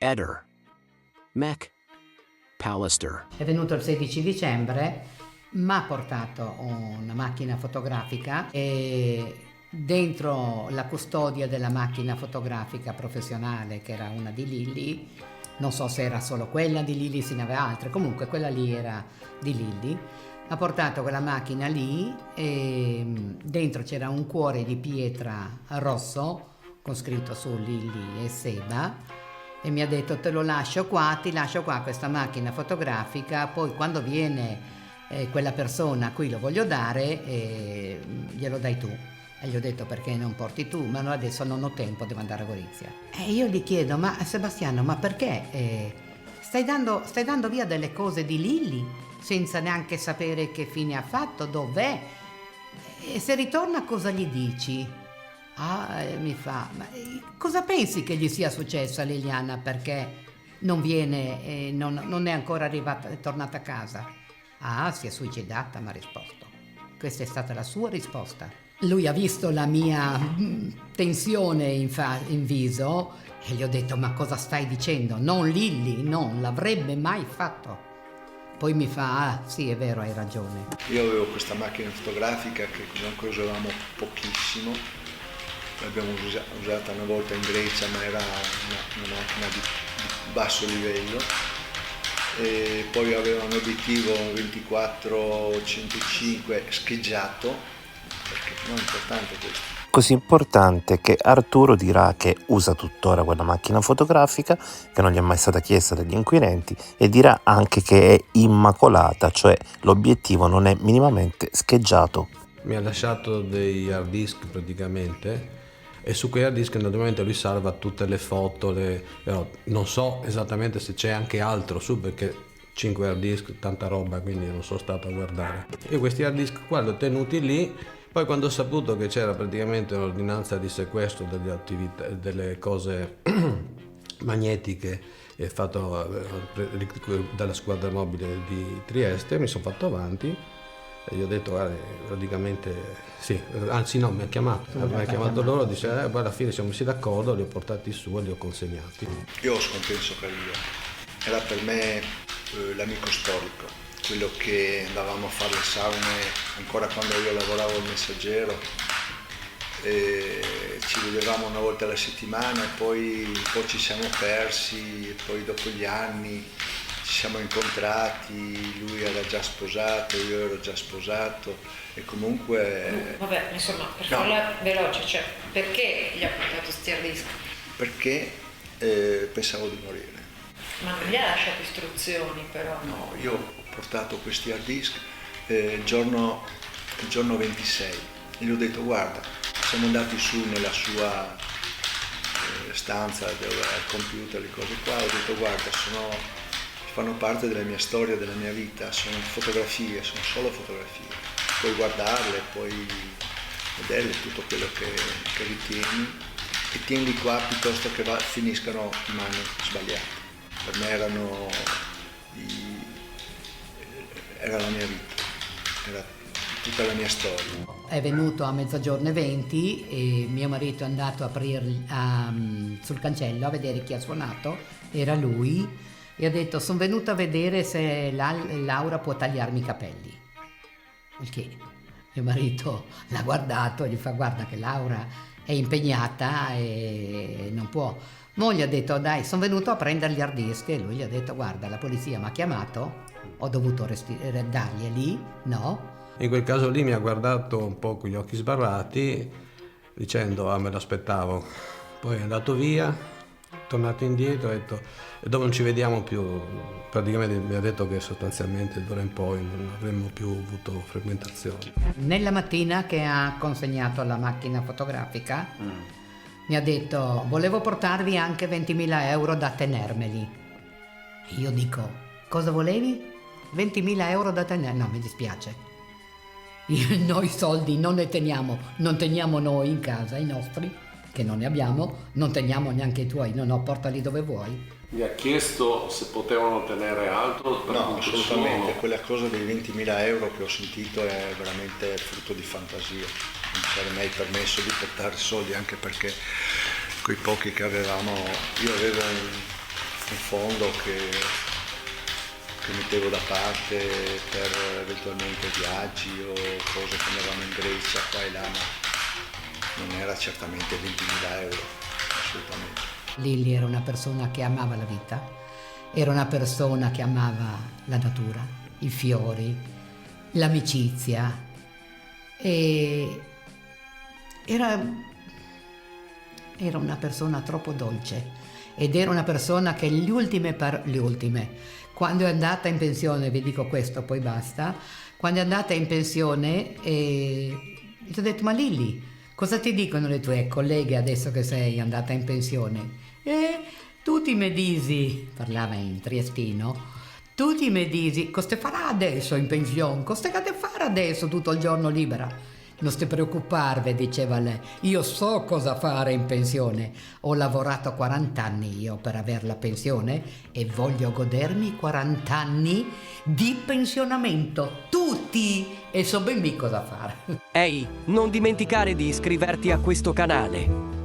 Eder, Mac Pallister. È venuto il 16 dicembre, mi ha portato una macchina fotografica e dentro la custodia della macchina fotografica professionale, che era una di Lilly, non so se era solo quella di Lilly, se ne aveva altre, comunque quella lì era di Lilly, ha portato quella macchina lì e dentro c'era un cuore di pietra rosso con scritto su Lilly e Seba e mi ha detto te lo lascio qua, ti lascio qua questa macchina fotografica, poi quando viene quella persona a cui lo voglio dare glielo dai tu. E gli ho detto perché non porti tu? Ma no, adesso non ho tempo, devo andare a Gorizia. E io gli chiedo, ma Sebastiano, ma perché stai dando via delle cose di Lilly senza neanche sapere che fine ha fatto, dov'è? E se ritorna cosa gli dici? Mi fa, ma cosa pensi che gli sia successo a Liliana perché non viene, non è ancora arrivata, è tornata a casa? Si è suicidata, mi ha risposto. Questa è stata la sua risposta. Lui ha visto la mia tensione in viso e gli ho detto ma cosa stai dicendo? Non Lilly, non l'avrebbe mai fatto. Poi mi fa, sì è vero, hai ragione. Io avevo questa macchina fotografica che comunque usavamo pochissimo, l'abbiamo usata una volta in Grecia ma era una macchina di basso livello. E poi aveva un obiettivo 24-105 scheggiato, perché non è importante questo. Così importante che Arturo dirà che usa tuttora quella macchina fotografica, che non gli è mai stata chiesta dagli inquirenti, e dirà anche che è immacolata, cioè l'obiettivo non è minimamente scheggiato. Mi ha lasciato dei hard disk praticamente e su quei hard disk naturalmente lui salva tutte le foto, però non so esattamente se c'è anche altro su perché 5 hard disk, tanta roba, quindi non sono stato a guardare. Io questi hard disk qua li ho tenuti lì, poi quando ho saputo che c'era praticamente un'ordinanza di sequestro delle attività, delle cose magnetiche fatto dalla squadra mobile di Trieste, mi sono fatto avanti e gli ho detto guarda, praticamente sì, anzi no, mi ha chiamato loro, dice poi alla fine siamo messi d'accordo, li ho portati su e li ho consegnati. Io ho scompenso Carillo, era per me l'amico storico, quello che andavamo a fare le saune ancora quando io lavoravo al Messaggero, ci vedevamo una volta alla settimana e poi un po' ci siamo persi e poi dopo gli anni ci siamo incontrati, lui era già sposato, io ero già sposato e comunque... Vabbè, insomma, per farla veloce, cioè perché gli ha portato sti hard disk? Perché pensavo di morire. Ma non gli ha lasciato istruzioni però? No, io ho portato questi hard disk il giorno 26 e gli ho detto guarda, siamo andati su nella sua stanza dove ha il computer, le cose qua, ho detto guarda, fanno parte della mia storia, della mia vita, sono fotografie, sono solo fotografie, puoi guardarle, puoi vederle, tutto quello che ritieni e tienili qua piuttosto che finiscano in mani sbagliate. Per me era la mia vita, era tutta la mia storia. È venuto a 00:20 e mio marito è andato a aprire sul cancello a vedere chi ha suonato, era lui, e ha detto sono venuto a vedere se Laura può tagliarmi i capelli. Perché mio marito l'ha guardato e gli fa guarda che Laura è impegnata e non può. Mo gli ha detto dai, sono venuto a prendere gli hard disk e lui gli ha detto guarda la polizia mi ha chiamato, ho dovuto darglieli, no? In quel caso lì mi ha guardato un po' con gli occhi sbarrati dicendo me l'aspettavo, poi è andato via, tornato indietro, ha detto e dopo non ci vediamo più, praticamente mi ha detto che sostanzialmente d'ora in poi non avremmo più avuto frequentazioni. Nella mattina che ha consegnato la macchina fotografica mi ha detto volevo portarvi anche 20.000 euro da tenermeli. Io dico cosa volevi? 20.000 euro da tenere? No, mi dispiace. Noi soldi non ne teniamo, non teniamo noi in casa i nostri, che non ne abbiamo, non teniamo neanche i tuoi, no, portali dove vuoi. Mi ha chiesto se potevano tenere altro? No, assolutamente, quella cosa dei 20.000 euro che ho sentito è veramente frutto di fantasia, non ci sarei mai permesso di portare soldi anche perché quei pochi che avevamo, io avevo fondo che mettevo da parte per eventualmente viaggi o cose che andavamo in Grecia, qua e là, ma non era certamente 20.000 euro, assolutamente. Lilli era una persona che amava la vita, era una persona che amava la natura, i fiori, l'amicizia e era una persona troppo dolce ed era una persona che le ultime, quando è andata in pensione, vi dico questo poi basta, quando è andata in pensione gli ho detto: ma Lilli, cosa ti dicono le tue colleghe adesso che sei andata in pensione? Tutti mi disi, parlava in triestino, tutti mi disi, cosa farà adesso in pensione? Cosa deve fare adesso tutto il giorno libera? Non ti preoccuparvi, diceva lei, io so cosa fare in pensione. Ho lavorato 40 anni io per avere la pensione e voglio godermi 40 anni di pensionamento, tutti, e so ben cosa fare. Ehi, non dimenticare di iscriverti a questo canale.